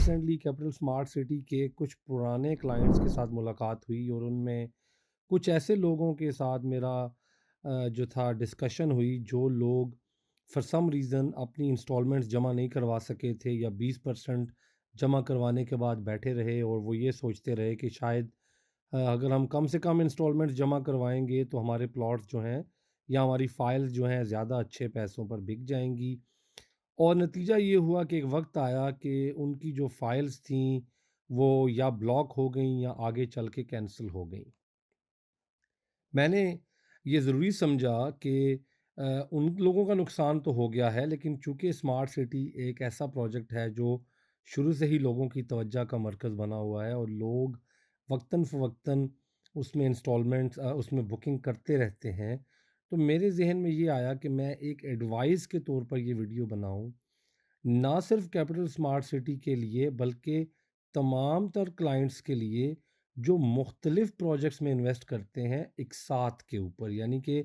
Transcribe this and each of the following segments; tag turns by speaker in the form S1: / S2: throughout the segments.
S1: Recently capital smart city کے کچھ پرانے کلائنٹس کے ساتھ ملاقات ہوئی اور ان میں کچھ ایسے لوگوں کے ساتھ میرا جو تھا ڈسکشن ہوئی جو لوگ فار سم ریزن اپنی انسٹالمنٹس جمع نہیں کروا سکے تھے یا 20% جمع کروانے کے بعد بیٹھے رہے اور وہ یہ سوچتے رہے کہ شاید اگر ہم کم سے کم انسٹالمنٹس جمع کروائیں گے تو ہمارے پلاٹس جو ہیں یا ہماری فائلز جو ہیں زیادہ اچھے پیسوں پر بک جائیں گی۔ اور نتیجہ یہ ہوا کہ ایک وقت آیا کہ ان کی جو فائلز تھیں وہ یا بلاک ہو گئیں یا آگے چل کے کینسل ہو گئیں۔ میں نے یہ ضروری سمجھا کہ ان لوگوں کا نقصان تو ہو گیا ہے، لیکن چونکہ اسمارٹ سٹی ایک ایسا پروجیکٹ ہے جو شروع سے ہی لوگوں کی توجہ کا مرکز بنا ہوا ہے اور لوگ وقتاً فوقتاً اس میں انسٹالمنٹس اس میں بکنگ کرتے رہتے ہیں، تو میرے ذہن میں یہ آیا کہ میں ایک ایڈوائس کے طور پر یہ ویڈیو بناؤں، نہ صرف کیپٹل اسمارٹ سٹی کے لیے بلکہ تمام تر کلائنٹس کے لیے جو مختلف پروجیکٹس میں انویسٹ کرتے ہیں ایک ساتھ کے اوپر، یعنی کہ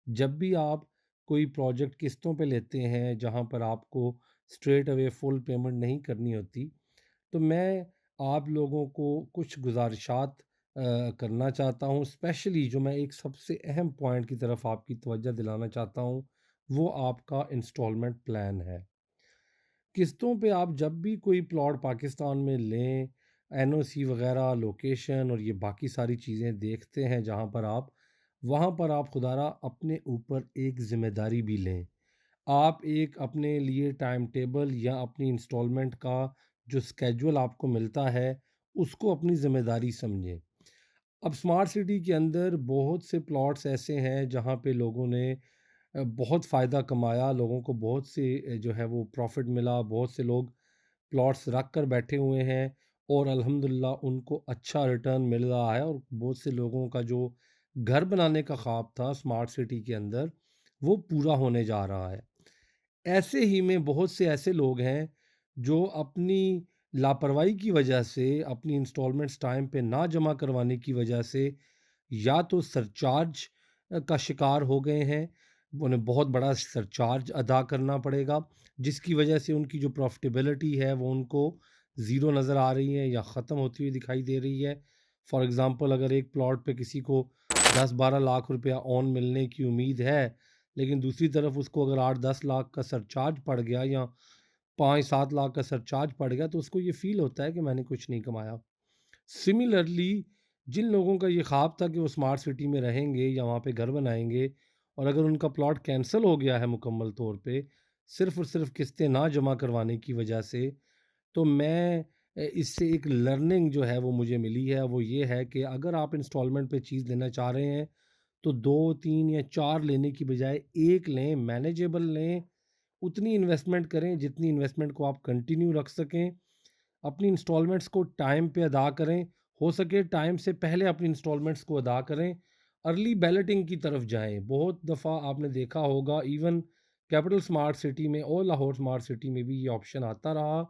S1: جب بھی آپ کوئی پروجیکٹ قسطوں پہ لیتے ہیں جہاں پر آپ کو اسٹریٹ اوے فل پیمنٹ نہیں کرنی ہوتی، تو میں آپ لوگوں کو کچھ گزارشات کرنا چاہتا ہوں، اسپیشلی جو میں ایک سب سے اہم پوائنٹ کی طرف آپ کی توجہ دلانا چاہتا ہوں، وہ آپ کا انسٹالمنٹ پلان ہے۔ قسطوں پہ آپ جب بھی کوئی پلاٹ پاکستان میں لیں، این او سی وغیرہ، لوکیشن اور یہ باقی ساری چیزیں دیکھتے ہیں جہاں پر آپ، وہاں پر آپ خدارہ اپنے اوپر ایک ذمہ داری بھی لیں۔ آپ ایک اپنے لیے ٹائم ٹیبل یا اپنی انسٹالمنٹ کا جو اسکیجول آپ کو ملتا ہے اس کو اپنی ذمہ داری سمجھیں۔ اب اسمارٹ سٹی کے اندر بہت سے پلاٹس ایسے ہیں جہاں پہ لوگوں نے بہت فائدہ کمایا، لوگوں کو بہت سے جو ہے وہ پروفٹ ملا، بہت سے لوگ پلاٹس رکھ کر بیٹھے ہوئے ہیں اور الحمدللہ ان کو اچھا ریٹرن مل رہا ہے، اور بہت سے لوگوں کا جو گھر بنانے کا خواب تھا اسمارٹ سٹی کے اندر وہ پورا ہونے جا رہا ہے۔ ایسے ہی میں بہت سے ایسے لوگ ہیں جو اپنی لاپرواہی کی وجہ سے، اپنی انسٹالمنٹس ٹائم پہ نہ جمع کروانے کی وجہ سے یا تو سرچارج کا شکار ہو گئے ہیں، انہیں بہت بڑا سرچارج ادا کرنا پڑے گا جس کی وجہ سے ان کی جو پروفٹیبلٹی ہے وہ ان کو زیرو نظر آ رہی ہے یا ختم ہوتی ہوئی دکھائی دے رہی ہے۔ فار ایگزامپل اگر ایک پلاٹ پہ کسی کو 10-12 لاکھ روپیہ اون ملنے کی امید ہے، لیکن دوسری طرف اس کو اگر 8-10 لاکھ کا سرچارج پڑ گیا یا 5-7 لاکھ کا سرچارج پڑ گیا تو اس کو یہ فیل ہوتا ہے کہ میں نے کچھ نہیں کمایا۔ سملرلی جن لوگوں کا یہ خواب تھا کہ وہ اسمارٹ سٹی میں رہیں گے یا وہاں پہ گھر بنائیں گے، اور اگر ان کا پلاٹ کینسل ہو گیا ہے مکمل طور پہ صرف اور صرف قسطیں نہ جمع کروانے کی وجہ سے، تو میں اس سے ایک لرننگ جو ہے وہ مجھے ملی ہے، وہ یہ ہے کہ اگر آپ انسٹالمنٹ پہ چیز لینا چاہ رہے ہیں تو 2-3 یا 4 لینے کی بجائے ایک لیں، مینیجیبل لیں، اتنی انویسٹمنٹ کریں جتنی انویسٹمنٹ کو آپ کنٹینیو رکھ سکیں، اپنی انسٹالمنٹس کو ٹائم پہ ادا کریں، ہو سکے ٹائم سے پہلے اپنی انسٹالمنٹس کو ادا کریں، ارلی بیلٹنگ کی طرف جائیں۔ بہت دفعہ آپ نے دیکھا ہوگا ایون کیپٹل اسمارٹ سٹی میں اور لاہور اسمارٹ سٹی میں بھی یہ آپشن آتا رہا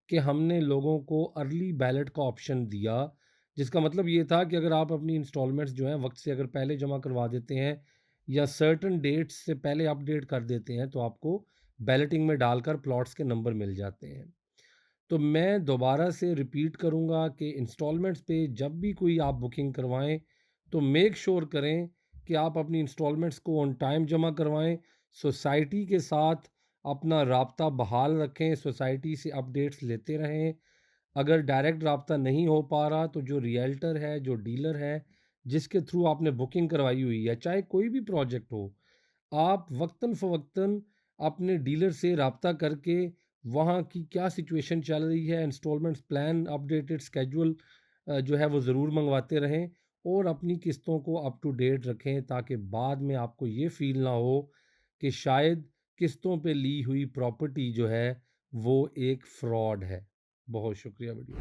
S1: کہ ہم نے لوگوں کو ارلی بیلٹ کا آپشن دیا، جس کا مطلب یہ تھا کہ اگر آپ اپنی انسٹالمنٹس جو ہیں وقت سے اگر پہلے جمع کروا دیتے ہیں یا سرٹن ڈیٹس سے پہلے اپ ڈیٹ کر دیتے ہیں تو آپ کو بیلٹنگ میں ڈال کر پلاٹس کے نمبر مل جاتے ہیں۔ تو میں دوبارہ سے ریپیٹ کروں گا کہ انسٹالمنٹس پہ جب بھی کوئی آپ بکنگ کروائیں تو میک شور کریں کہ آپ اپنی انسٹالمنٹس کو آن ٹائم جمع کروائیں، سوسائٹی کے ساتھ اپنا رابطہ بحال رکھیں، سوسائٹی سے اپڈیٹس لیتے رہیں۔ اگر ڈائریکٹ رابطہ نہیں ہو پا رہا تو جو ریئلٹر ہے، جو ڈیلر ہے، جس کے تھرو آپ نے بکنگ کروائی ہوئی ہے، چاہے کوئی بھی پروجیکٹ ہو، آپ وقتاً فوقتاً اپنے ڈیلر سے رابطہ کر کے وہاں کی کیا سچویشن چل رہی ہے، انسٹالمنٹس پلان اپڈیٹڈ اسکیجول جو ہے وہ ضرور منگواتے رہیں اور اپنی قسطوں کو اپ ٹو ڈیٹ رکھیں تاکہ بعد میں آپ کو یہ فیل نہ ہو کہ شاید قسطوں پہ لی ہوئی پراپرٹی جو ہے وہ ایک فراڈ ہے۔ بہت شکریہ ویڈیو